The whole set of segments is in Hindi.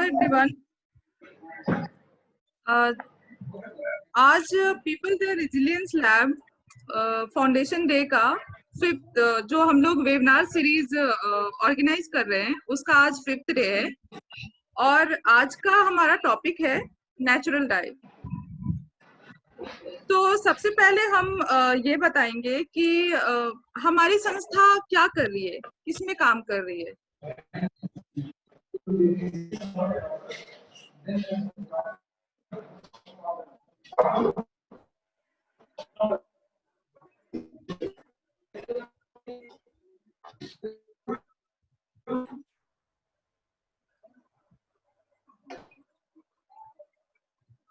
एवरीवन। आज people the resilience lab foundation day का 5th जो हम लोग वेबिनार सीरीज ऑर्गेनाइज कर रहे हैं उसका आज 5th डे है और आज का हमारा टॉपिक है नेचुरल डाइट। तो सबसे पहले हम ये बताएंगे कि हमारी संस्था क्या कर रही है, किसमें काम कर रही है।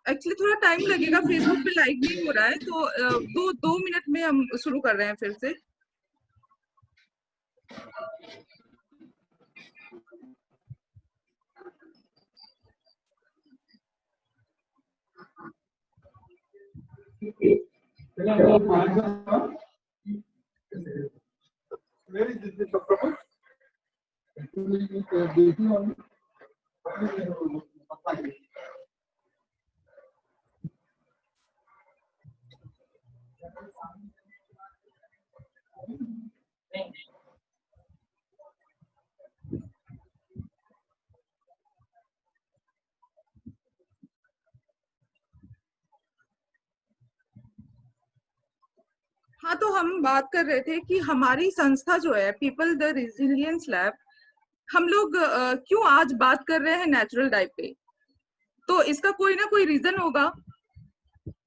एक्चुअली थोड़ा टाइम लगेगा, फेसबुक पे लाइव नहीं हो रहा है, तो 2 मिनट में हम शुरू कर रहे हैं फिर से। Where is this proposal? हाँ, तो हम बात कर रहे थे कि हमारी संस्था जो है पीपल द रेजिलियंस लैब, हम लोग क्यों आज बात कर रहे हैं नेचुरल डाइट पे। तो इसका कोई ना कोई रीजन होगा।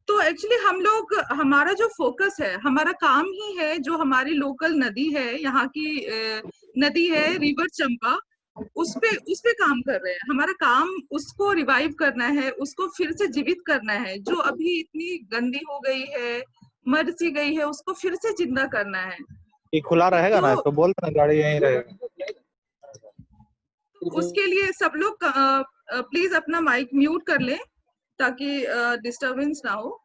तो एक्चुअली हम लोग, हमारा जो फोकस है, हमारा काम ही है जो हमारी लोकल नदी है, यहाँ की नदी है रिवर चंपा, उस पे काम कर रहे हैं। हमारा काम उसको रिवाइव करना है, उसको फिर से जीवित करना है। जो अभी इतनी गंदी हो गई है, मर सी गई है, उसको फिर से जिंदा करना है। ये खुला रहेगा ना, तो बोल देना गाड़ी यहीं रहेगा। उसके लिए सब लोग प्लीज अपना माइक म्यूट कर लें ताकि डिस्टरबेंस ना हो।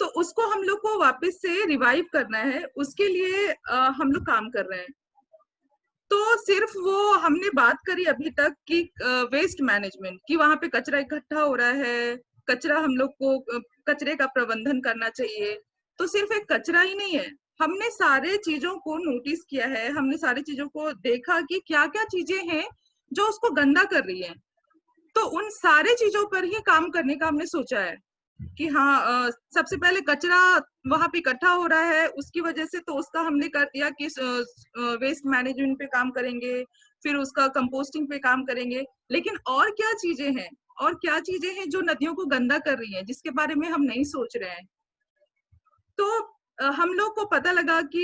तो उसको हम लोग को वापस से रिवाइव करना है, उसके लिए हम लोग काम कर रहे हैं। तो सिर्फ वो हमने बात करी अभी तक कि वेस्ट मैनेजमेंट की, वहां पे कचरा इकट्ठा हो रहा है, कचरा हम लोग को कचरे का प्रबंधन करना चाहिए। तो सिर्फ एक कचरा ही नहीं है, हमने सारे चीजों को नोटिस किया है, हमने सारी चीजों को देखा कि क्या क्या चीजें हैं जो उसको गंदा कर रही हैं। तो उन सारे चीजों पर ही काम करने का हमने सोचा है कि हाँ, सबसे पहले कचरा वहां पे इकट्ठा हो रहा है, उसकी वजह से तो उसका हमने कर दिया कि वेस्ट मैनेजमेंट पे काम करेंगे, फिर उसका कंपोस्टिंग पे काम करेंगे। लेकिन और क्या चीजें हैं, और क्या चीजें हैं जो नदियों को गंदा कर रही हैं, जिसके बारे में हम नहीं सोच रहे हैं। तो हम लोग को पता लगा कि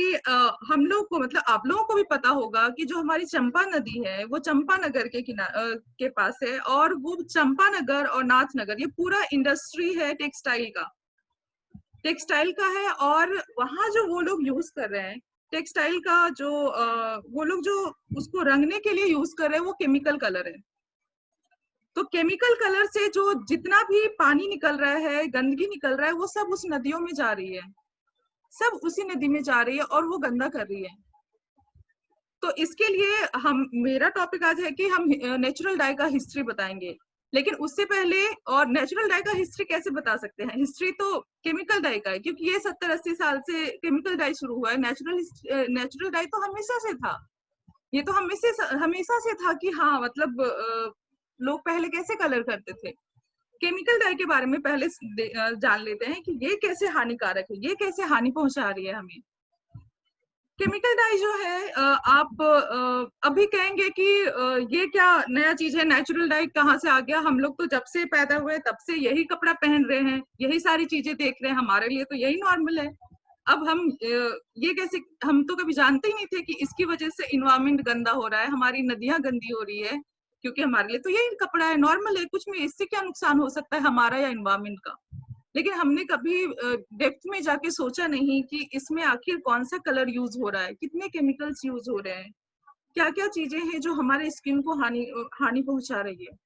हम लोग को, मतलब आप लोगों को भी पता होगा कि जो हमारी चंपा नदी है वो चंपानगर के पास है, और वो चंपानगर और नाथनगर ये पूरा इंडस्ट्री है टेक्सटाइल का है। और वहां जो वो लोग यूज कर रहे हैं टेक्सटाइल का, जो वो लोग जो उसको रंगने के लिए यूज कर रहे हैं वो केमिकल कलर है। तो केमिकल कलर से जो जितना भी पानी निकल रहा है, गंदगी निकल रहा है, वो सब उस नदियों में जा रही है, सब उसी नदी में जा रही है और वो गंदा कर रही है। तो इसके लिए मेरा टॉपिक आज है कि हम नेचुरल डाई का हिस्ट्री बताएंगे। लेकिन उससे पहले, और नेचुरल डाई का हिस्ट्री कैसे बता सकते हैं, हिस्ट्री तो केमिकल डाई का है, क्योंकि ये 70-80 साल से केमिकल डाई शुरू हुआ है। नेचुरल डाई तो हमेशा से था, ये तो हमेशा से था कि हाँ, मतलब लोग पहले कैसे कलर करते थे। केमिकल डाई के बारे में पहले जान लेते हैं कि ये कैसे हानिकारक है, ये कैसे हानि पहुंचा रही है हमें। केमिकल डाई जो है, आप अभी कहेंगे कि ये क्या नया चीज है, नेचुरल डाई कहाँ से आ गया, हम लोग तो जब से पैदा हुए तब से यही कपड़ा पहन रहे हैं, यही सारी चीजें देख रहे हैं, हमारे लिए तो यही नॉर्मल है। अब हम ये कैसे, हम तो कभी जानते ही नहीं थे कि इसकी वजह से इन्वायरमेंट गंदा हो रहा है, हमारी नदियां गंदी हो रही है, क्योंकि हमारे लिए तो यही कपड़ा है, नॉर्मल है, कुछ में इससे क्या नुकसान हो सकता है हमारा या इन्वायरमेंट का। लेकिन हमने कभी डेप्थ में जाके सोचा नहीं कि इसमें आखिर कौन सा कलर यूज हो रहा है, कितने केमिकल्स यूज हो रहे हैं, क्या क्या चीजें हैं जो हमारे स्किन को हानि पहुंचा रही है।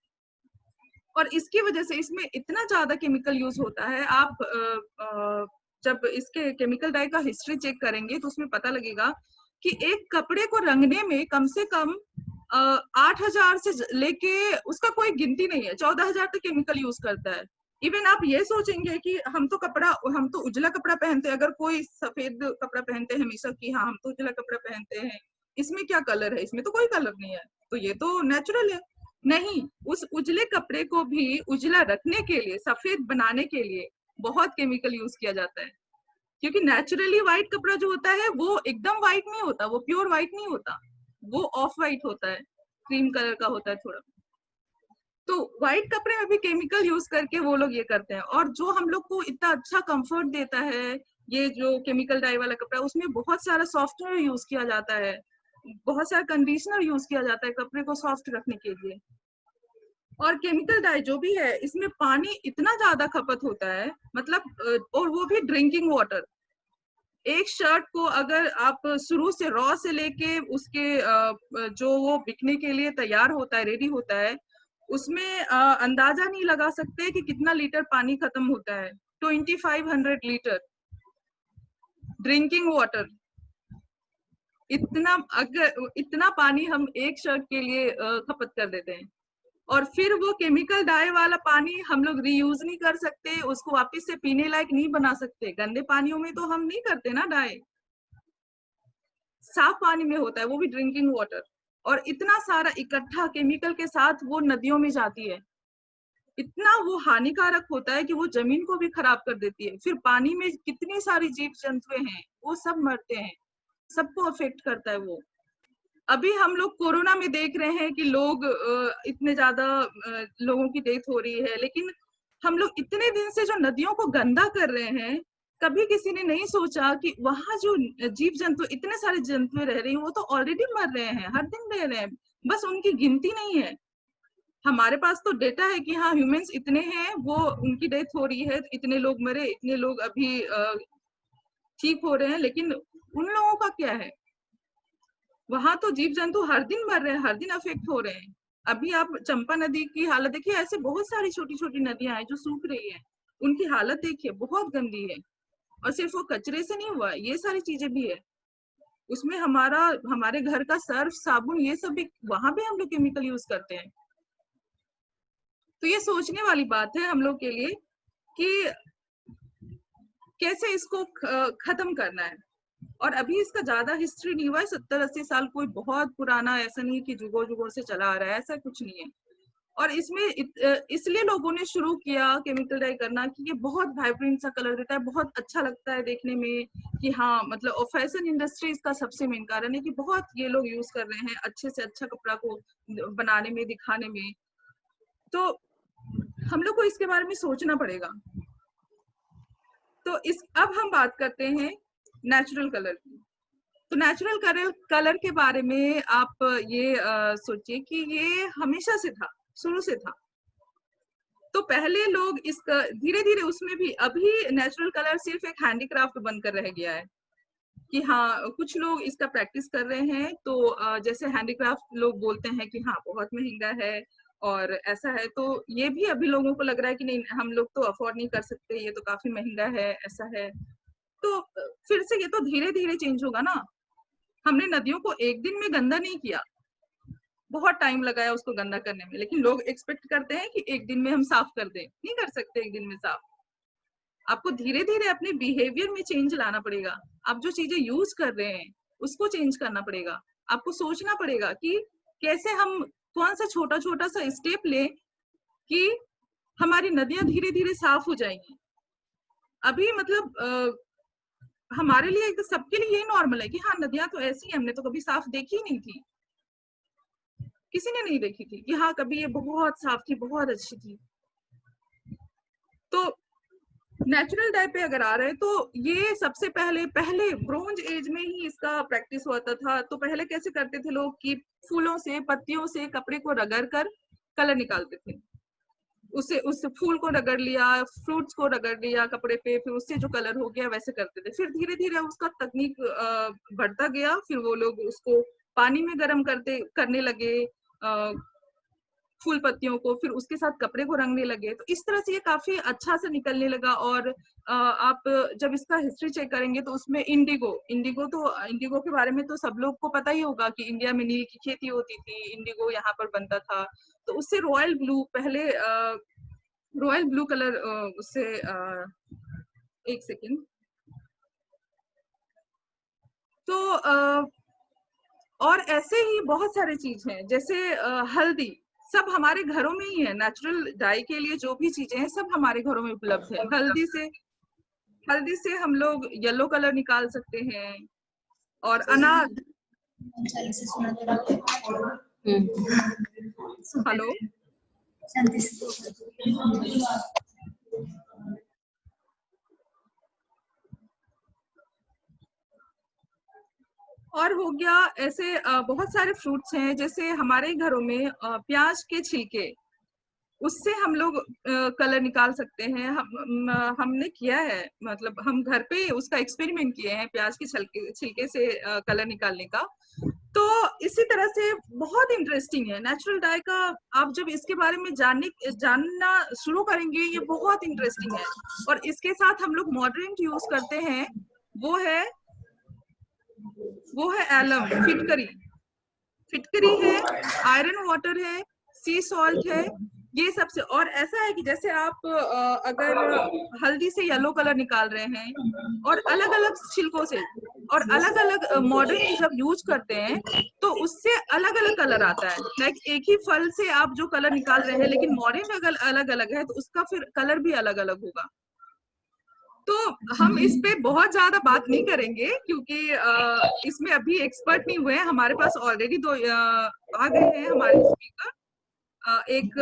और इसकी वजह से इसमें इतना ज्यादा केमिकल यूज होता है। आप जब इसके केमिकल डाई का हिस्ट्री चेक करेंगे तो उसमें पता लगेगा कि एक कपड़े को रंगने में कम से कम 8,000 से लेके उसका कोई गिनती नहीं है, 14,000 तक केमिकल यूज करता है। इवन आप ये सोचेंगे कि हम तो उजला कपड़ा पहनते हैं, अगर कोई सफेद कपड़ा पहनते हैं हमेशा कि हाँ हम तो उजला कपड़ा पहनते हैं, इसमें क्या कलर है, इसमें तो कोई कलर नहीं है, तो ये तो नेचुरल है। नहीं, उस उजले कपड़े को भी उजला रखने के लिए, सफेद बनाने के लिए बहुत केमिकल यूज किया जाता है, क्योंकि नेचुरली व्हाइट कपड़ा जो होता है वो एकदम व्हाइट नहीं होता, वो प्योर व्हाइट नहीं होता, वो ऑफ व्हाइट होता है, क्रीम कलर का होता है थोड़ा। तो व्हाइट कपड़े में भी केमिकल यूज करके वो लोग ये करते हैं, और जो हम लोग को इतना अच्छा कंफर्ट देता है ये जो केमिकल डाई वाला कपड़ा, उसमें बहुत सारा सॉफ्टवेयर यूज किया जाता है, बहुत सारा कंडीशनर यूज किया जाता है कपड़े को सॉफ्ट रखने के लिए। और केमिकल डाई जो भी है इसमें पानी इतना ज्यादा खपत होता है, मतलब और वो भी ड्रिंकिंग वाटर। एक शर्ट को अगर आप शुरू से रॉ से लेके उसके जो वो बिकने के लिए तैयार होता है, रेडी होता है, उसमें अंदाजा नहीं लगा सकते कि कितना लीटर पानी खत्म होता है। 2500 लीटर ड्रिंकिंग वाटर, इतना पानी हम एक शर्ट के लिए खपत कर देते हैं। और फिर वो केमिकल डाई वाला पानी हम लोग रीयूज नहीं कर सकते, उसको वापस से पीने लायक नहीं बना सकते। गंदे पानियों में तो हम नहीं करते ना डाई, साफ पानी में होता है, वो भी ड्रिंकिंग वाटर। और इतना सारा इकट्ठा केमिकल के साथ वो नदियों में जाती है, इतना वो हानिकारक होता है कि वो जमीन को भी खराब कर देती है। फिर पानी में कितनी सारी जीव जंतु हैं वो सब मरते हैं, सबको अफेक्ट करता है वो। अभी हम लोग कोरोना में देख रहे हैं कि लोग इतने ज्यादा लोगों की डेथ हो रही है, लेकिन हम लोग इतने दिन से जो नदियों को गंदा कर रहे हैं, कभी किसी ने नहीं सोचा कि वहां जो जीव जंतु, इतने सारे जंतु रह रही हैं, वो तो ऑलरेडी मर रहे हैं, हर दिन रह रहे हैं, बस उनकी गिनती नहीं है। हमारे पास तो डेटा है कि हाँ ह्यूमंस इतने हैं, वो उनकी डेथ हो रही है, इतने लोग मरे, इतने लोग अभी ठीक हो रहे हैं, लेकिन उन लोगों का क्या है? वहां तो जीव जंतु हर दिन मर रहे हैं, हर दिन अफेक्ट हो रहे हैं। अभी आप चंपा नदी की हालत देखिए, ऐसे बहुत सारी छोटी छोटी नदियां हैं जो सूख रही है, उनकी हालत देखिए बहुत गंदी है। और सिर्फ वो कचरे से नहीं हुआ, ये सारी चीजें भी है उसमें। हमारे घर का सर्फ साबुन ये सब भी, वहां भी हम लोग केमिकल यूज करते हैं। तो ये सोचने वाली बात है हम लोग के लिए कि कैसे इसको खत्म करना है। और अभी इसका ज्यादा हिस्ट्री नहीं हुआ है, 70-80 साल कोई बहुत पुराना ऐसा नहीं कि जुगों जुगों से चला आ रहा है, ऐसा कुछ नहीं है। और इसमें इसलिए लोगों ने शुरू किया केमिकल डाई करना कि ये बहुत वाइब्रेंट सा कलर देता है, बहुत अच्छा लगता है देखने में कि हाँ मतलब, और फैशन इंडस्ट्री इसका सबसे मेन कारण है कि बहुत ये लोग यूज कर रहे हैं अच्छे से अच्छा कपड़ा को बनाने में, दिखाने में। तो हम लोग को इसके बारे में सोचना पड़ेगा। तो अब हम बात करते हैं नेचुरल कलर की। तो नेचुरल कलर के बारे में आप ये सोचिए कि ये हमेशा से था, शुरू से था। तो पहले लोग इसका धीरे धीरे उसमें भी, अभी नेचुरल कलर सिर्फ एक हैंडीक्राफ्ट बनकर रह गया है कि हाँ कुछ लोग इसका प्रैक्टिस कर रहे हैं। तो जैसे हैंडीक्राफ्ट लोग बोलते हैं कि हाँ बहुत महंगा है और ऐसा है, तो ये भी अभी लोगों को लग रहा है कि नहीं, हम लोग तो अफोर्ड नहीं कर सकते, ये तो काफी महंगा है, ऐसा है। तो फिर से ये तो धीरे धीरे चेंज होगा ना। हमने नदियों को एक दिन में गंदा नहीं किया, बहुत टाइम लगाया उसको गंदा करने में, लेकिन लोग एक्सपेक्ट करते हैं कि एक दिन में हम साफ कर दें। नहीं कर सकते एक दिन में साफ। आपको धीरे धीरे अपने बिहेवियर में चेंज लाना पड़ेगा। आप जो चीजें यूज कर रहे हैं उसको चेंज करना पड़ेगा। आपको सोचना पड़ेगा कि कैसे हम कौन सा छोटा छोटा सा स्टेप लें कि हमारी नदियां धीरे धीरे साफ हो जाएंगी। अभी मतलब हमारे लिए, तो सबके लिए यही नॉर्मल है कि हाँ नदियां तो ऐसी, हमने तो कभी साफ देखी ही नहीं थी, किसी ने नहीं देखी थी कि हाँ कभी ये बहुत साफ थी, बहुत अच्छी थी। तो नेचुरल डाई पे अगर आ रहे हैं तो ये सबसे पहले ब्रोंज एज में ही इसका प्रैक्टिस होता था। तो पहले कैसे करते थे लोग कि फूलों से, पत्तियों से कपड़े को रगड़ कर कलर निकालते थे। उस फूल को रगड़ लिया, फ्रूट्स को रगड़ लिया कपड़े पे, फिर उससे जो कलर हो गया वैसे करते थे। फिर धीरे धीरे उसका तकनीक बढ़ता गया, फिर वो लोग उसको पानी में गर्म करने लगे। फूल पत्तियों को, फिर उसके साथ कपड़े को रंगने लगे। तो इस तरह से ये काफी अच्छा से निकलने लगा। और आप जब इसका हिस्ट्री चेक करेंगे तो उसमें इंडिगो के बारे में तो सब लोग को पता ही होगा कि इंडिया में नील की खेती होती थी, इंडिगो यहाँ पर बनता था। तो उससे रॉयल ब्लू, पहले रॉयल ब्लू कलर, उससे एक सेकेंड। तो और ऐसे ही बहुत सारे चीज हैं, जैसे हल्दी, सब हमारे घरों में ही है। नेचुरल डाई के लिए जो भी चीजें हैं सब हमारे घरों में उपलब्ध है। हल्दी से हम लोग येलो कलर निकाल सकते हैं। और अनाज, हेलो, और हो गया ऐसे बहुत सारे फ्रूट्स हैं, जैसे हमारे घरों में प्याज के छिलके, उससे हम लोग कलर निकाल सकते हैं। हमने किया है, मतलब हम घर पे उसका एक्सपेरिमेंट किए हैं, प्याज के छिलके से कलर निकालने का। तो इसी तरह से बहुत इंटरेस्टिंग है नेचुरल डाई का। आप जब इसके बारे में जानना शुरू करेंगे, ये बहुत इंटरेस्टिंग है। और इसके साथ हम लोग मॉडरेंट यूज करते हैं, वो है एलम, फिटकरी है, आयरन वाटर है, सी सॉल्ट है, ये सबसे। और ऐसा है कि जैसे आप अगर हल्दी से येलो कलर निकाल रहे हैं और अलग अलग छिलकों से, और अलग अलग मॉडर्न जब यूज करते हैं तो उससे अलग अलग कलर आता है। लाइक एक ही फल से आप जो कलर निकाल रहे हैं, लेकिन मॉडर्न अगर अलग अलग है तो उसका फिर कलर भी अलग अलग होगा। तो हम इस पे बहुत ज्यादा बात नहीं करेंगे, क्योंकि इसमें अभी एक्सपर्ट नहीं हुए हैं। हमारे पास ऑलरेडी दो आ गए हैं हमारे स्पीकर। एक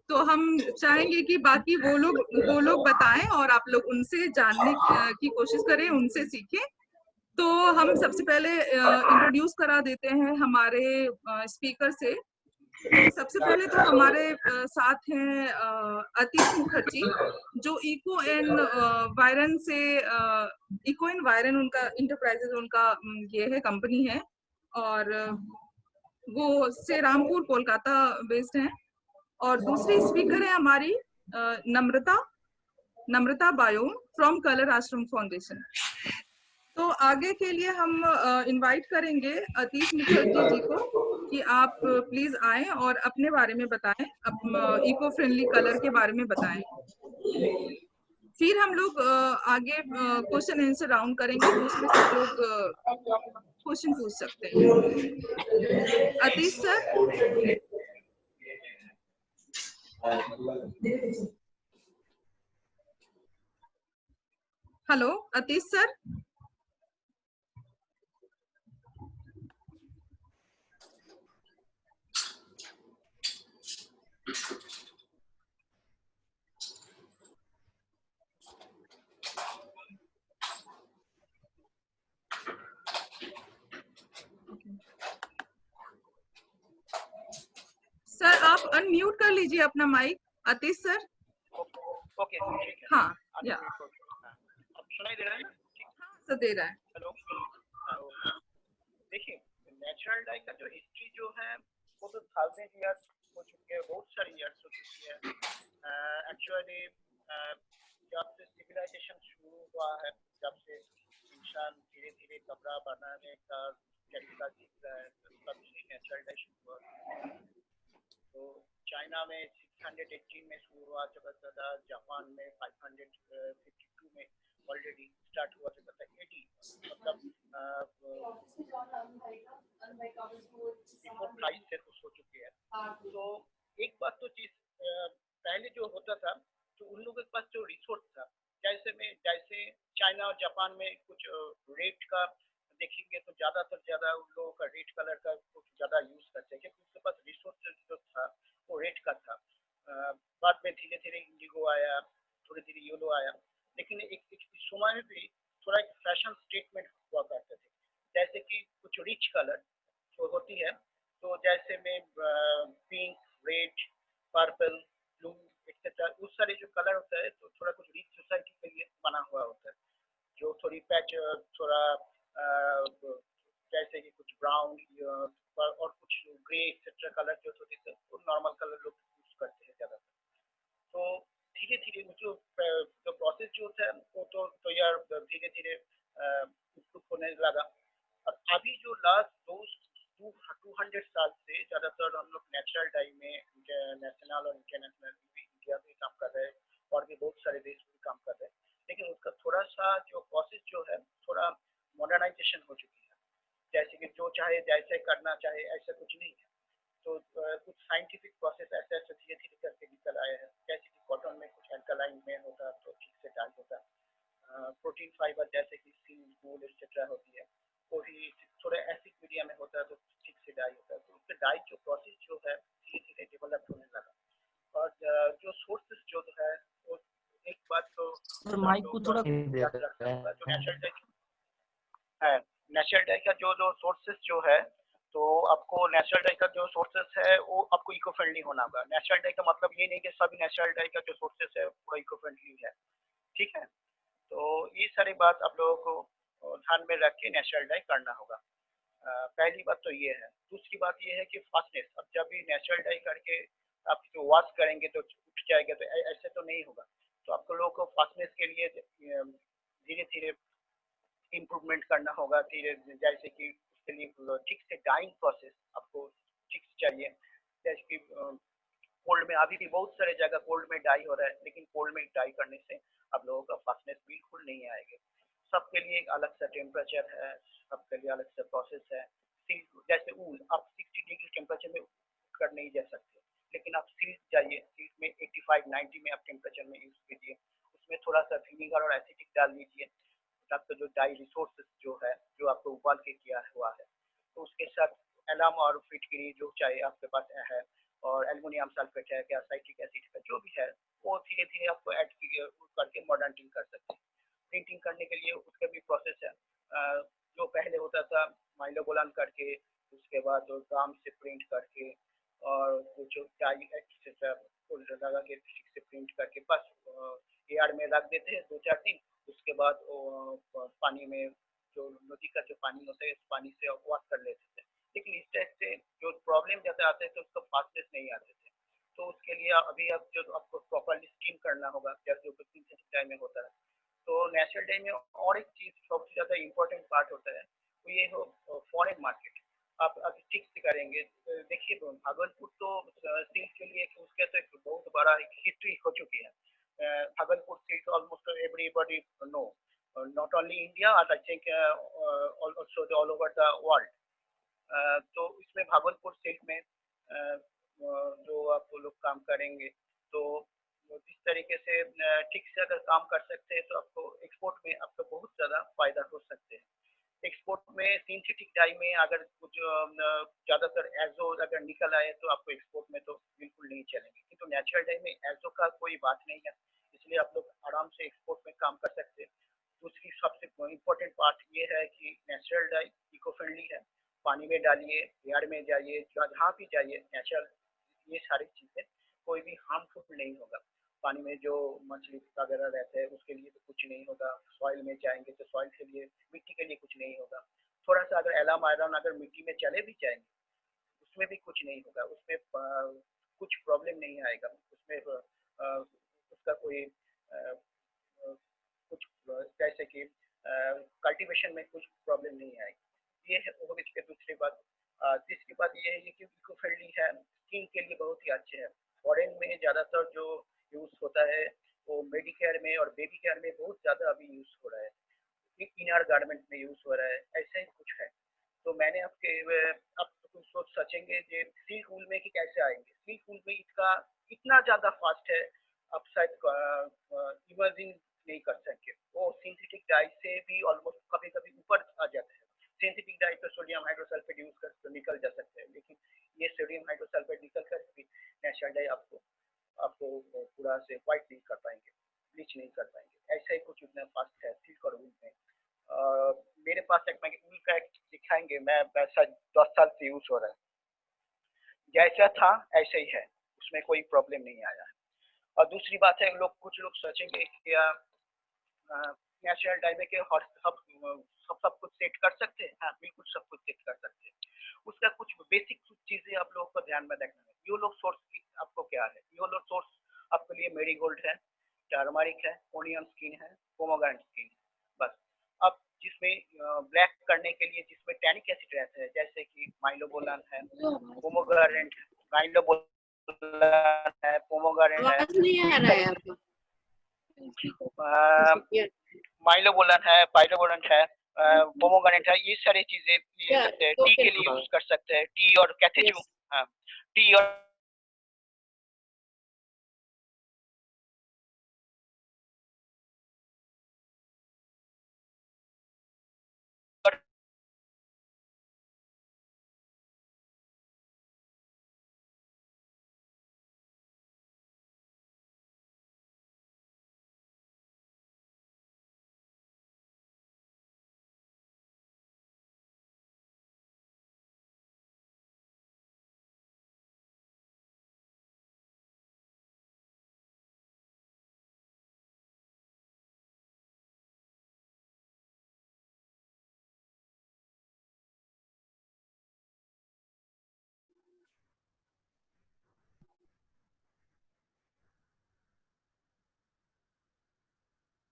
तो हम चाहेंगे कि बाकी वो लोग बताएं और आप लोग उनसे जानने की कोशिश करें, उनसे सीखें। तो हम सबसे पहले इंट्रोड्यूस करा देते हैं हमारे स्पीकर से। सबसे पहले तो हमारे साथ हैं अतीश मुखर्जी, जो इको एंड वायरन उनका इंटरप्राइजेस, उनका ये है, कंपनी है। और वो से रामपुर कोलकाता बेस्ड हैं। और दूसरी स्पीकर है हमारी नम्रता बायोम फ्रॉम कलर आश्रम फाउंडेशन। तो आगे के लिए हम इनवाइट करेंगे अतीश मुखर्जी जी को कि आप प्लीज आएं और अपने बारे में बताएं, इको फ्रेंडली कलर के बारे में बताएं। फिर हम लोग आगे क्वेश्चन आंसर राउंड करेंगे, तो उसमें सब लोग क्वेश्चन पूछ सकते हैं। Atish sir, hello Atish sir. Sir आप अनम्यूट कर लीजिए अपना माइक, अतीश सर। ओके ठीक है। हाँ, या अब सुनाई दे रहा है? हाँ सर, दे रहा है। हेलो। देखिए, नेचुरल डाई का जो हिस्ट्री जो है वो तो 1000 ईयर्स हो चुके हैं, बहुत सारी ईयर्स हो चुकी है। एक्चुअली जब से सिविलाइजेशन शुरू हुआ है, जब से इंसान धीरे धीरे कपड़ा बनाने का तरीका सीख रहा है, तब से नेचुरल डाई शुरू हुआ। तो चाइना में 618 में शुरू हुआ जगह था, जापान में 552 में ऑलरेडी स्टार्ट हुआ जगह था। 80 मतलब बिफोर क्राइस्ट से कुछ हो चुकी है। तो एक बात तो चीज पहले जो होता था, तो उन लोगों के पास जो रिसोर्स था, जैसे चाइना और जापान में कुछ रेट का देखेंगे तो ज्यादातर ज्यादा उन लोगों का रेड कलर का कुछ ज्यादा यूज करते हैं, क्योंकि उनके पास रिसोर्सेज जो था वो रेड का था। बाद में धीरे धीरे इंडिगो आया, थोड़ी धीरे येलो आया, लेकिन एक समय में भी थोड़ा एक फैशन स्टेटमेंट हुआ करते थे। जैसे कि कुछ रिच कलर जो होती है, तो जैसे में pink, red, purple, blue etcetera, उस सारे जो कलर होता है तो थोड़ा कुछ रिच सोसाइटी के लिए बना हुआ होता है, जो थोड़ी पैच थोड़ा जैसे कि कुछ ब्राउन और कुछ ग्रे एक्सेट्रा कलर जो होते थे वो नॉर्मल कलर लोग यूज करते हैं ज़्यादातर। तो धीरे धीरे जो प्रोसेस जो था वो तो यार धीरे धीरे इम्प्रूव होने लगा। और अभी जो लास्ट 200 साल से ज़्यादातर हम लोग नेचुरल डाई में नेशनल और इंटरनेशनल भी इंडिया में काम कर रहे हैं और भी बहुत सारे देश में काम कर रहे हैं, लेकिन उसका थोड़ा सा जो प्रोसेस जो है थोड़ा मॉडर्नाइजेशन हो चुकी है। जैसे कि जो चाहे जैसे करना चाहे ऐसा कुछ नहीं है। तो कुछ साइंटिफिक प्रोसेस ऐसे ऐसे धीरे धीरे करके निकल आए हैं। जैसे कि कॉटन में कुछ एल्कालाइन में होता तो ठीक से डाई होता, प्रोटीन फाइबर जैसे कि सीड वूल एक्सेट्रा होती है वो भी थोड़ा एसिड मीडिया में होता है तो ठीक से डाई होता है। तो उसके डाई जो प्रोसेस जो है धीरे धीरे डेवलप होने लगा। और जो सोर्सेस जो है वो एक बात तो सर माइक को थोड़ा याद रखना होगा, जो नेचुरल डाई है, नेचुरल डाई का जो सोर्सेस जो है, तो आपको नेचुरल डाई का जो सोर्सेस है वो आपको इको फ्रेंडली होना होगा। नेचुरल डाई का मतलब ये नहीं कि सभी नेचुरल डाई का जो सोर्सेस है पूरा इको फ्रेंडली है, ठीक है। तो ये सारी बात आप लोगों को ध्यान में रख के नेचुरल डाई करना होगा। पहली बात तो ये है। दूसरी बात ये है कि फास्टनेस, अब जब भी नेचुरल डाई करके आप जो वॉश करेंगे तो उठ जाएगा, तो ऐसे तो नहीं होगा। तो आपको लोगों को फास्टनेस के लिए धीरे धीरे इम्प्रूवमेंट करना होगा। धीरे जैसे कि उसके लिए ठीक से डाइंग प्रोसेस आपको ठीक से चाहिए। जैसे कि कोल्ड में अभी भी बहुत सारे जगह कोल्ड में डाई हो रहा है, लेकिन कोल्ड में डाई करने से आप लोगों का फास्टनेस बिल्कुल नहीं आएगा। सबके लिए एक अलग सा टेम्परेचर है, सबके लिए अलग सा प्रोसेस है। जैसे ऊल आप 60 डिग्री टेम्परेचर में कर नहीं जा सकते, लेकिन आप सिल्क जाइए, सिल्क में 85-90 में आप टेम्परेचर में यूज कीजिए। उसमें थोड़ा सा विनीगर और एसिडिक डाल दीजिए, आपका जो डाई रिसोर्सेस जो है जो आपको उबाल के किया हुआ है, तो उसके साथ एलम और फिटकरी जो चाहे आपके पास है, और एल्युमिनियम सल्फेट है या साइट्रिक एसिड है जो भी है, वो धीरे धीरे आपको ऐड करके मॉडर्निंग कर सकते हैं। प्रिंटिंग करने के लिए उसका भी प्रोसेस है। जो पहले होता था माइलोगोलान करके, उसके बाद जो गाम से प्रिंट करके और कुछ डाई एक्सेट्रा लगा के ठीक से प्रिंट करके बस एयर में रख देते हैं 2-4 दिन। उसके बाद पानी में जो नदी का जो पानी होता है इस पानी से वॉश कर लेते थे। लेकिन इस टाइप से जो प्रॉब्लम जैसे आते थे उसका फास्टनेस नहीं आते थे। तो उसके लिए अभी अब जो आपको प्रॉपरली स्टीम करना होगा जैसे सिंथेटिक डाई में होता है। तो नेचुरल डाई में और एक चीज सबसे ज्यादा इम्पोर्टेंट पार्ट होता है वो ये हो फॉरेन मार्केट। आप अभी ठीक से करेंगे, देखिए भागलपुर तो सिल्क के लिए उसके तो एक बहुत बड़ा हिस्ट्री हो चुकी है। Bhagalpur silk almost everybody know, not only India, I think also all over the world. तो इसमें भागलपुर सिल्क में जो आप लोग काम करेंगे तो इस तरीके से ठीक से अगर काम कर सकते हैं तो आपको एक्सपोर्ट में आपको बहुत ज़्यादा फायदा हो सकते हैं। एक्सपोर्ट में सिंथेटिक डाई में अगर कुछ ज़्यादातर एजो अगर निकल आए तो आपको एक्सपोर्ट में तो बिल्कुल नहीं चलेंगे, किंतु नेचुरल डाई में एजो का कोई बात नहीं है, इसलिए आप लोग आराम से एक्सपोर्ट में काम कर सकते हैं। दूसरी सबसे इम्पोर्टेंट पार्ट ये है कि नेचुरल डाई इको फ्रेंडली है। पानी में डालिए, एयर में जाइए, जहाँ भी जाइए नेचुरल, ये सारी चीज़ें कोई भी हार्मफुल नहीं होगा। पानी में जो मछली वगैरह रहते हैं उसके लिए तो कुछ नहीं होगा। सॉइल में जाएंगे तो सॉइल के लिए, मिट्टी के लिए कुछ नहीं होगा। थोड़ा सा अगर एलम आयरन अगर मिट्टी में चले भी जाएंगे उसमें भी कुछ नहीं होगा, उसमें कुछ प्रॉब्लम नहीं आएगा। उसमें उसका कोई कुछ जैसे कि कल्टीवेशन में कुछ प्रॉब्लम नहीं आएगी। ये है वो इसके दूसरी बात। तीसरी बात ये है कि इको फ्रेंडली है, स्किन के लिए बहुत ही अच्छे है। फॉरेन में ज़्यादातर जो यूज़ होता है वो मेडिकेयर में और बेबी केयर में बहुत ज़्यादा अभी यूज़ हो रहा है, इनर गारमेंट में यूज़ हो रहा है, ऐसे ही कुछ है। तो मैंने आप कुछ सोच सकेंगे कि सिल्क वूल में कि कैसे आएंगे। सिल्क वूल में इसका इतना ज़्यादा फास्ट है आप शायद इमेजिन नहीं कर सके। वो सिंथेटिक डाई से भी ऑलमोस्ट कभी कभी ऊपर आ जाता है। सिंथेटिक डाई तो सोडियम हाइड्रोसल्फेट यूज कर तो निकल जा सकते हैं, लेकिन ये सोडियम हाइड्रोसल्फेट निकल कर भी नेचुरल डाई आपको पूरा से व्हाइट नहीं कर पाएंगे, ब्लीच नहीं कर पाएंगे। ऐसा ही कुछ इतना फास्ट है सिल्क और वूल में। मेरे पास एक वूल का एक दिखाएंगे, मैं वैसा 10 साल से यूज हो रहा है, जैसा था ऐसे ही है, उसमें कोई प्रॉब्लम नहीं आया है। और दूसरी बात है कुछ लोग सोचेंगे कि नेचुरल डाई में के सब कुछ सेट कर सकते हैं। हाँ बिल्कुल सब कुछ ब्लैक करने के लिए जिसमें टैनिक एसिड रहता है, जैसे कि माइलोबोलान है, पोमोग्रेनेट, माइलोबोलान है, पोमोग्रेनेट है, आवाज नहीं आ रहा है आपका। माइलोबोलान है, पाइलोबोलान है, पोमोग्रेनेट है, ये सारी चीजें ले सकते हैं। टी के लिए यूज कर सकते हैं, टी और कैथेचू, टी और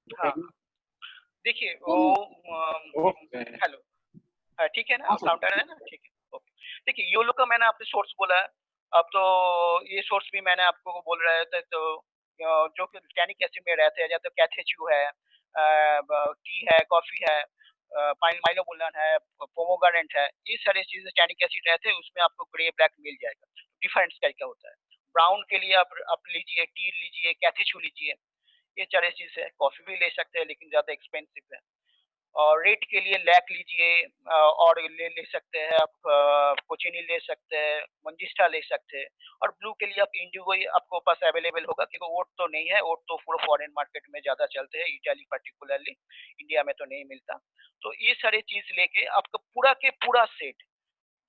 हाँ, देखिए वो हेलो, ठीक है ना, साउंड आ रहा है ना, ठीक है, ओके। देखिए योलो का मैंने आपसे सोर्स बोला है, अब तो ये सोर्स भी मैंने आपको बोल रहा था, तो जो कि टैनिक एसिड में रहते हैं, या तो कैथेचू है, टी है, कॉफी है, माइलोबोलान है, पोमोग्रेनेट है, ये सारी चीजें टैनिक एसिड रहते हैं, उसमें आपको ग्रे ब्लैक मिल जाएगा। डिफरेंस क्या होता है, ब्राउन के लिए आप लीजिए, टी लीजिए, कैथेचू लीजिए, ये सारी चीज है। कॉफी भी ले सकते हैं लेकिन ज्यादा एक्सपेंसिव है। और रेट के लिए लैक लीजिए, और ले सकते हैं आप, कोचिनी ले सकते हैं, मंजिस्टा ले सकते हैं। और ब्लू के लिए आप इंडिगो ही आपको पास अवेलेबल होगा, क्योंकि ओट तो नहीं है, ओट तो पूरा फॉरेन मार्केट में ज्यादा चलते हैं, इटाली पर्टिकुलरली, इंडिया में तो नहीं मिलता। तो ये सारी चीज लेके आपको पूरा के पूरा सेट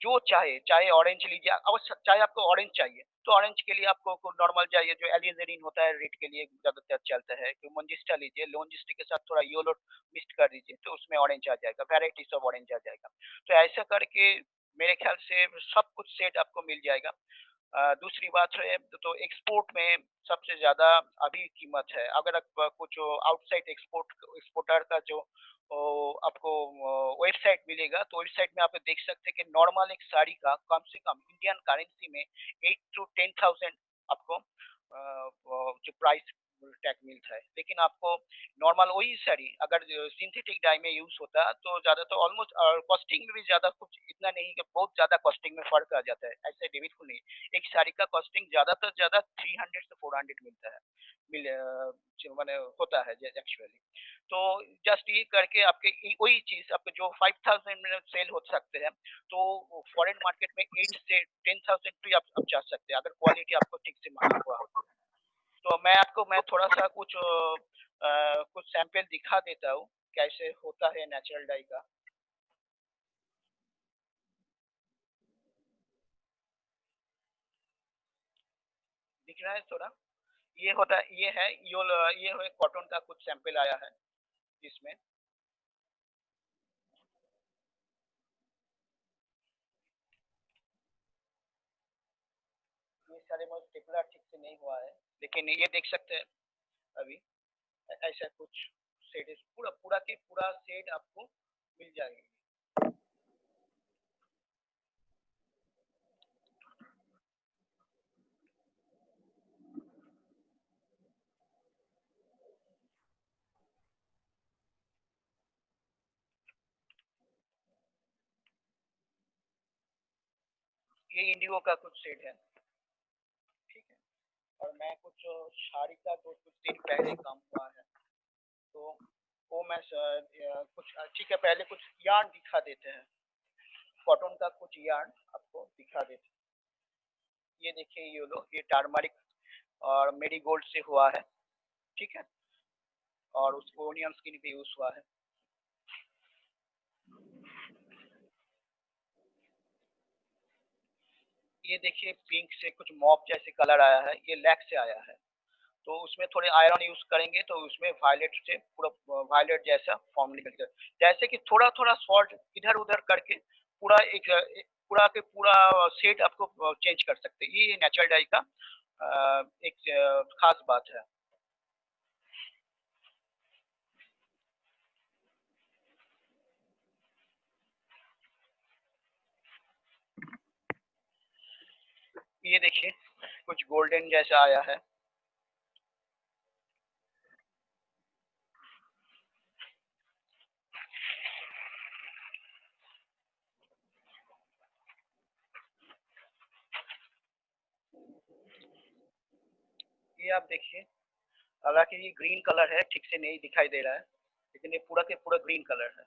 जो चाहे ऑरेंज लीजिए, अब चाहे आपको ऑरेंज चाहिए तो ऑरेंज के लिए आपको नॉर्मल चाहिए जो एलिजेरिन होता है, रेड के लिए ज्यादातर चलता है, कि मंजिस्टा लीजिए, लोंजिस्टा के साथ थोड़ा येलो मिक्स कर दीजिए तो उसमें ऑरेंज आ जाएगा, वेराइटीज ऑफ ऑरेंज आ जाएगा। तो ऐसा करके मेरे ख्याल से सब कुछ सेट आपको मिल जाएगा। दूसरी बात है तो एक्सपोर्ट में सबसे ज्यादा अभी कीमत है। अगर आप कुछ आउटसाइड एक्सपोर्टर का जो आपको वेबसाइट मिलेगा, तो वेबसाइट में आप देख सकते हैं कि नॉर्मल एक साड़ी का कम से कम इंडियन करेंसी में 8 to 10,000 आपको जो प्राइस टैग मिलता है। लेकिन आपको नॉर्मल वही साड़ी अगर सिंथेटिक डाई में यूज होता तो ज्यादा, तो ऑलमोस्ट कॉस्टिंग में भी ज्यादा कुछ इतना नहीं कि बहुत ज्यादा कॉस्टिंग में फर्क आ जाता है, ऐसे बिल्कुल नहीं। एक साड़ी का कॉस्टिंग ज्यादा तो ज्यादा 300 से 400 मिलता है, मैंने होता है एक्चुअली। तो जस्ट ये करके आपके वही चीज आपके जो 5,000 में सेल हो सकते हैं, तो फॉरेन मार्केट में 8 से 10,000 भी आप जा सकते हैं, अगर क्वालिटी आपको ठीक से मालूम हुआ हो। तो मैं थोड़ा सा कुछ सैंपल दिखा देता हूँ कैसे होता है नेचुरल डाई का। दिख रहा है थोड़ा, ये है कॉटन का कुछ सैंपल आया है इसमें। ये सारे स्टेपलर ठीक से नहीं हुआ है, लेकिन ये देख सकते हैं अभी ऐसा कुछ सेट, पूरा पूरा के पूरा सेट आपको मिल जाएगी। ये इंडिगो का कुछ सेट है, ठीक है। और मैं कुछ साड़ी का तो कुछ दिन पहले काम हुआ है, तो वो मैं कुछ ठीक है, पहले कुछ यार्न दिखा देते हैं, कॉटन का कुछ यार्न आपको दिखा देते हैं। ये देखिए, ये लो, ये टर्मरिक और मेरीगोल्ड से हुआ है, ठीक है, और उसको ओनियन स्किन पे यूज हुआ है। ये देखिए, पिंक से कुछ मॉप जैसे कलर आया है, ये लैक से आया है। तो उसमें थोड़े आयरन यूज करेंगे तो उसमें वायलेट से पूरा वायलेट जैसा फॉर्म निकल, जैसे कि थोड़ा थोड़ा सॉल्ट इधर उधर करके पूरा पूरा के पूरा सेट आपको चेंज कर सकते हैं। ये नेचुरल डाई का एक खास बात है। ये देखिए कुछ गोल्डन जैसा आया है। ये आप देखिए, हालांकि ये ग्रीन कलर है, ठीक से नहीं दिखाई दे रहा है, लेकिन ये पूरा के पूरा ग्रीन कलर है।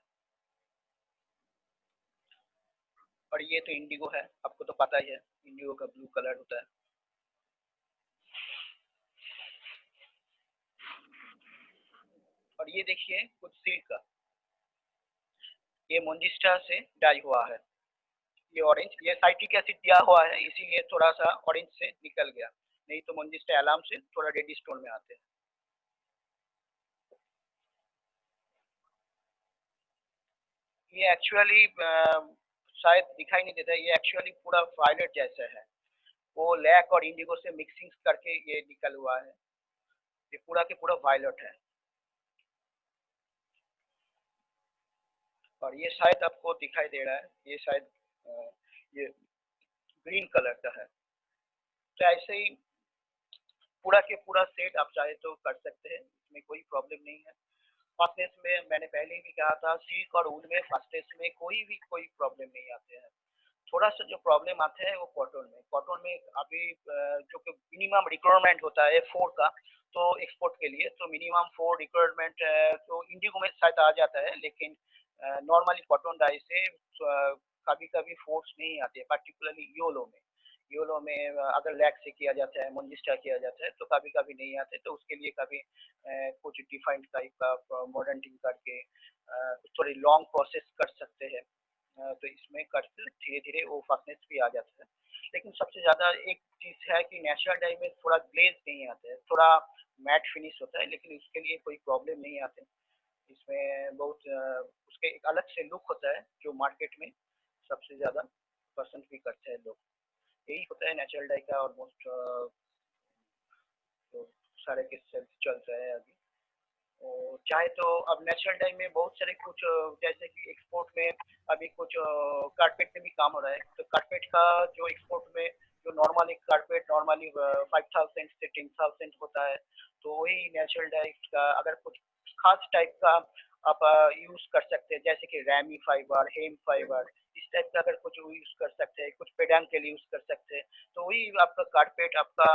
और ये तो इंडिगो है, आपको तो पता ही है इंडिगो का ब्लू कलर होता है। और ये देखिए कुछ सिल्क का, ये मोंजिस्टा से डाई हुआ है। ये ऑरेंज, ये साइट्रिक एसिड दिया हुआ है, इसीलिए थोड़ा सा ऑरेंज से निकल गया, नहीं तो मोंजिस्टा एलाम से थोड़ा रेडिश टोन में आते हैं। ये एक्चुअली शायद दिखाई नहीं देता, ये एक्चुअली पूरा वायलेट जैसा है, वो लैक और इंडिगो से मिक्सिंग करके ये निकल हुआ है, ये पूरा के पूरा वायलेट है। और ये शायद आपको दिखाई दे रहा है, ये शायद ये ग्रीन कलर का है। तो ऐसे ही पूरा के पूरा सेट आप चाहे तो कर सकते हैं, इसमें कोई प्रॉब्लम नहीं है। फास्टनेस में मैंने पहले भी कहा था, सिल्क और ऊन में फास्टनेस में कोई प्रॉब्लम नहीं आते हैं। थोड़ा सा जो प्रॉब्लम आते हैं वो कॉटन में अभी जो कि मिनिमम रिक्वायरमेंट होता है 4 का, तो एक्सपोर्ट के लिए तो मिनिमम 4 रिक्वायरमेंट तो इंडिगो में शायद आ जाता है, लेकिन नॉर्मली कॉटन डाई से कभी कभी फोर्स नहीं आते, पर्टिकुलरली योलो में अगर लैक से किया जाता है, मोंजिस्टा किया जाता है, तो कभी कभी नहीं आते, तो उसके लिए कभी कुछ डिफाइंड टाइप का मॉडर्निंग करके थोड़ी लॉन्ग प्रोसेस कर सकते हैं, तो इसमें करके धीरे धीरे वो फास्टनेस भी आ जाता है। लेकिन सबसे ज़्यादा एक चीज़ है कि नेचुरल डाई में थोड़ा ग्लेज नहीं आता है, थोड़ा मैट फिनिश होता है, लेकिन उसके लिए कोई प्रॉब्लम नहीं आते। इसमें बहुत उसके एक अलग से लुक होता है, जो मार्केट में सबसे ज़्यादा पसंद भी करते हैं लोग। यही होता है नेचुरल डाई का ऑलमोस्ट, तो सारे के चल रहे हैं अभी। और चाहे तो अब नेचुरल डाई में बहुत सारे कुछ जैसे कि एक्सपोर्ट में अभी कुछ कारपेट में भी काम हो रहा है, तो कारपेट का जो एक्सपोर्ट में जो नॉर्मली कारपेट नॉर्मली 5000 से 10,000 होता है, तो वही नेचुरल डाई का अगर कुछ खास टाइप का आप यूज कर सकते हैं, जैसे कि रैमी फाइबर, हेम फाइबर, इस टाइप का अगर कुछ यूज कर सकते हैं, कुछ पेडांग के लिए यूज कर सकते हैं, तो वही आपका कारपेट आपका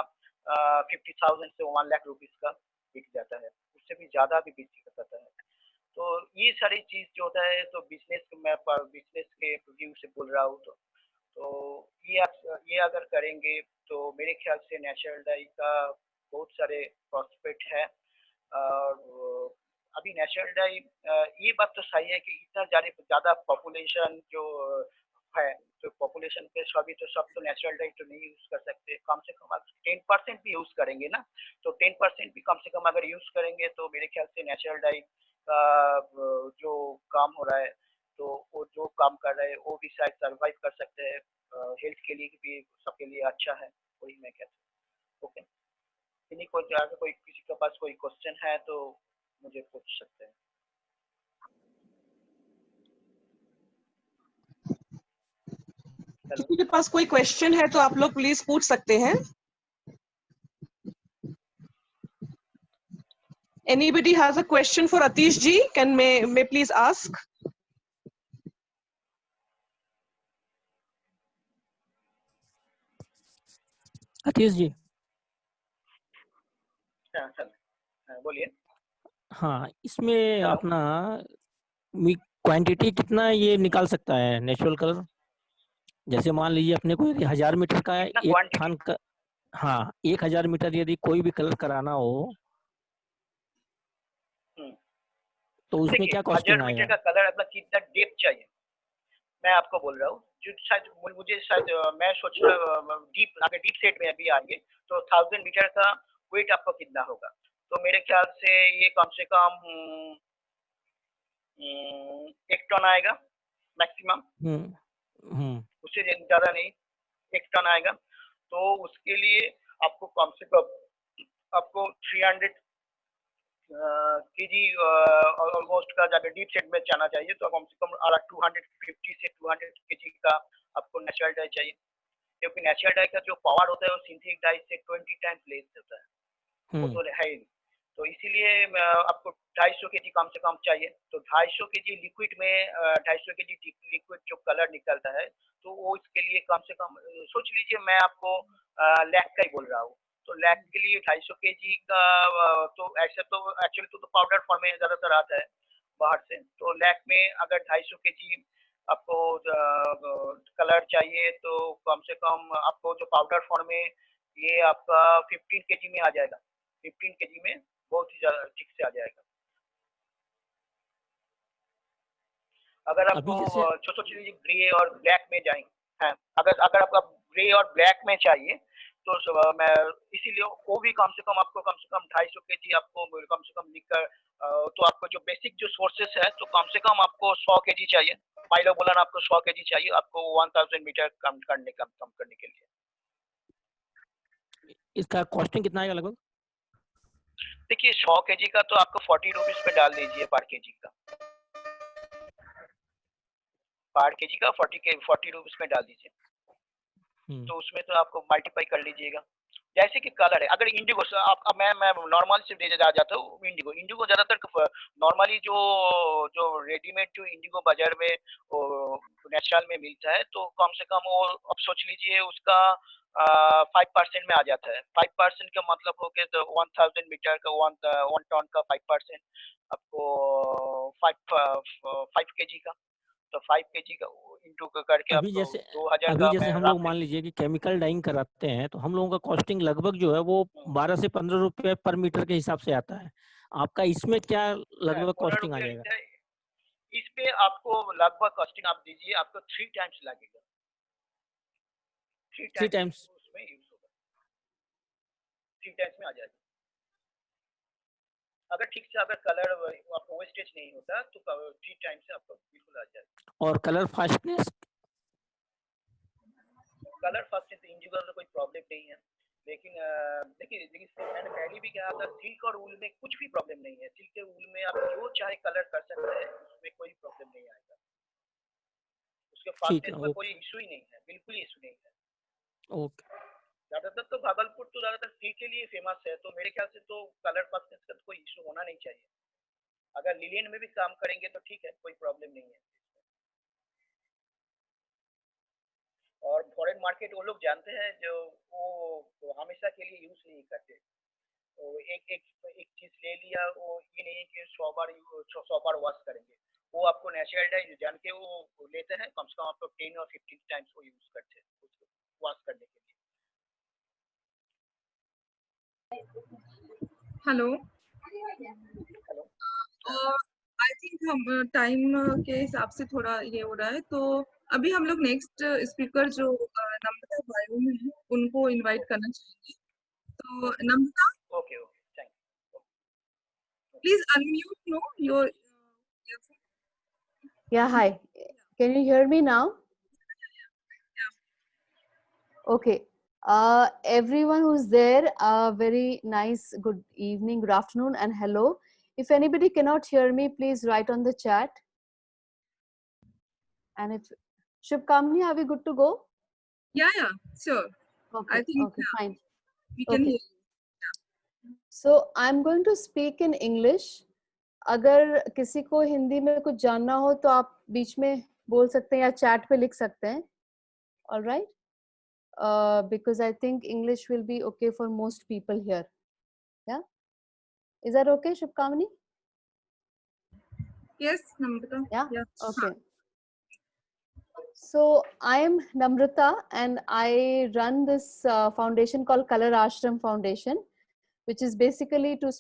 50,000 से 1 लाख रुपीज का बिक जाता है, उससे भी ज़्यादा भी बिक्री कर सकता है। तो ये सारी चीज़ जो होता है, तो बिजनेस के व्यू से बोल रहा हूँ, तो ये अगर करेंगे तो मेरे ख्याल से नेचुरल डाई का बहुत सारे प्रॉस्पेक्ट है। और अभी नेचुरल डाई ये बात तो सही है कि इतना ज़्यादा पॉपुलेशन जो है, तो पॉपुलेशन पे सभी तो सब तो नेचुरल डाई तो नहीं यूज़ कर सकते, कम से कम 10% भी यूज़ करेंगे ना, तो 10% भी कम से कम अगर यूज़ करेंगे, तो मेरे ख्याल से नेचुरल डाई का जो काम हो रहा है, तो वो जो काम कर रहे हैं वो भी शायद सर्वाइव कर सकते हैं, हेल्थ के लिए भी सबके लिए अच्छा है, वही मैं कहता हूँ। ओके, इन्हीं को अगर कोई किसी के पास कोई क्वेश्चन है तो मुझे पूछ सकते हैं। किसी के पास कोई क्वेश्चन है तो आप लोग प्लीज पूछ सकते हैं। Anybody has a question for Atish ji? May please ask? Atish जी। बोलिए। हाँ, इसमें अपना क्वांटिटी कितना ये निकाल सकता है नेचुरल कलर? जैसे मान लीजिए अपने को यदि 1000 मीटर का एक थान का, हाँ 1000 मीटर यदि कोई भी कलर कराना हो तो उसमें क्या कॉस्टिंग 1000 मीटर आएगा? का कलर अपना कितना डेप्थ चाहिए, मैं आपको बोल रहा हूँ, जो शायद मुझे शायद मैं सोच रहा अगर डीप सेट में अभी आएंगे तो 1000 मीटर का वेट आपको कितना होगा, तो मेरे ख्याल से ये कम से कम 1 टन आएगा मैक्सिमम, उससे ज़्यादा नहीं, 1 टन आएगा। तो उसके लिए आपको कम से कम आपको 300 केजी ऑलमोस्ट का अगर डीप सेट में जाना चाहिए तो कम से कम 250 से 200 केजी का आपको नेचुरल डाई चाहिए। क्योंकि नेचुरल डाई का जो पावर होता है वो सिंथेटिक डाई से 20 टाइम्स लेस होता है, वो तो है ही। तो इसीलिए आपको 250 kg कम से कम चाहिए। तो 250 kg लिक्विड में 250 kg लिक्विड जो कलर निकलता है, तो वो इसके लिए कम से कम सोच लीजिए, मैं आपको लैक का ही बोल रहा हूँ। तो लैक के लिए 250 kg का तो ऐसे तो एक्चुअली तो पाउडर फॉर्म में ज़्यादातर आता है बाहर से। तो लैक में अगर 250 kg आपको कलर चाहिए तो कम से कम आपको जो पाउडर फॉर्म में ये आपका 15 kg में आ जाएगा। 15 kg में बहुत ही ज़्यादा ठीक से आ जाएगा। अगर आपको जो सोच लीजिए ग्रे और ब्लैक में जाएंगे, हाँ, अगर आपका ग्रे और ब्लैक में चाहिए तो मैं इसीलिए वो भी कम से कम 250 kg आपको कम से कम लिखकर, तो आपको जो बेसिक जो सोर्सेस है तो कम से कम आपको 100 kg चाहिए। माइलोबोलान आपको 100 kg चाहिए आपको 1000 मीटर कम करने के लिए। इसका कॉस्टिंग कितना आएगा लगभग? देखिए 100 kg का तो आपको 40 रुपीज पे डाल दीजिए पर kg का। पर kg का 40 रुपीज में डाल दीजिए। तो उसमें तो आपको मल्टीप्लाई कर लीजिएगा जैसे कि कलर है। अगर इंडिगो आप मैं नॉर्मल से आ जाता हूँ। इंडिगो ज़्यादातर नॉर्मली जो रेडीमेड जो इंडिगो बाजार में नेचुरल में मिलता है, तो कम से कम वो अब सोच लीजिए उसका 5% में आ जाता है। 5% का मतलब हो गया तो 1000 मीटर का 1 टन का 5% आपको 5 kg का, तो 5 kg का इंटू करके अभी आपको जैसे 2000 अभी का जैसे मैं हम लोग मान लीजिए कि केमिकल डाइंग कराते हैं, तो हम लोगों का कॉस्टिंग लगभग जो है वो 12 से 15 रुपए पर मीटर के हिसाब से आता है। आपका इसमें क्या लगभग कॉस्टिंग आ जाएगा? इस पे आपको लगभग कॉस्टिंग आप दीजिए, आपको 3 टाइम्स लगेगा। 3 टाइम्स उसमें यूज होगा, 3 टाइम्स में आ जाएगा। अगर ठीक से अगर कलर आपको वेस्टेज नहीं होता तो 3 टाइम्स से आपको बिल्कुल आ जाएगा। और colour fastness? Colour fastness Indigo में कोई प्रॉब्लम नहीं है, लेकिन देखिए मैंने पहले भी कहा था सिल्क और वूल में कुछ भी प्रॉब्लम नहीं है। सिल्क के वूल में आप जो चाहे कलर कर सकते हैं, उसमें कोई प्रॉब्लम नहीं आएगा। उसके फास्टनेस में कोई इशू ही नहीं है, बिल्कुल इशू नहीं है। ओके। ज्यादातर तो भागलपुर तो ज्यादातर सिल्क के लिए फेमस है, तो मेरे ख्याल से तो कलर फास्टनेस का तो कोई इशू होना नहीं चाहिए। अगर लिलियन में भी काम करेंगे तो ठीक है, कोई प्रॉब्लम नहीं है। और फॉरेन मार्केट वो लोग जानते हैं जो वो हमेशा के लिए यूज नहीं करते। तो एक चीज ले लिया, वो ये नहीं कि 100 बार वॉश करेंगे। वो आपको नेचुरल डाई जान के वो लेते हैं, कम से कम आपको 10 और 15 टाइम्स वो यूज करते हैं उसको वॉश करने के लिए। हेलो हेलो, आई थिंक हम टाइम के हिसाब से थोड़ा ये हो रहा है, तो अभी हम लोग नेक्स्ट स्पीकर जो नम्रता बायो में है उनको इनवाइट करना चाहेंगे। तो Namrata, okay thank you. Please unmute no your Yeah, hi. Can you hear me now? Okay. Everyone who's there, very nice good evening, good afternoon, and hello. If anybody cannot hear me, please write on the chat. And if Shubkamni, are we good to go? Yeah, sure. Okay, I think okay, fine. We can hear you. So I'm going to speak in English. अगर किसी को हिंदी में कुछ जानना हो तो आप बीच में बोल सकते हैं या चैट पे लिख सकते हैं. All right? Because I think English will be okay for most people here. Yeah? Is that okay, Shubkamni? Yes, Namrata. Yeah? Okay. So I am Namrata and I run this foundation called Color Ashram Foundation, which is basically to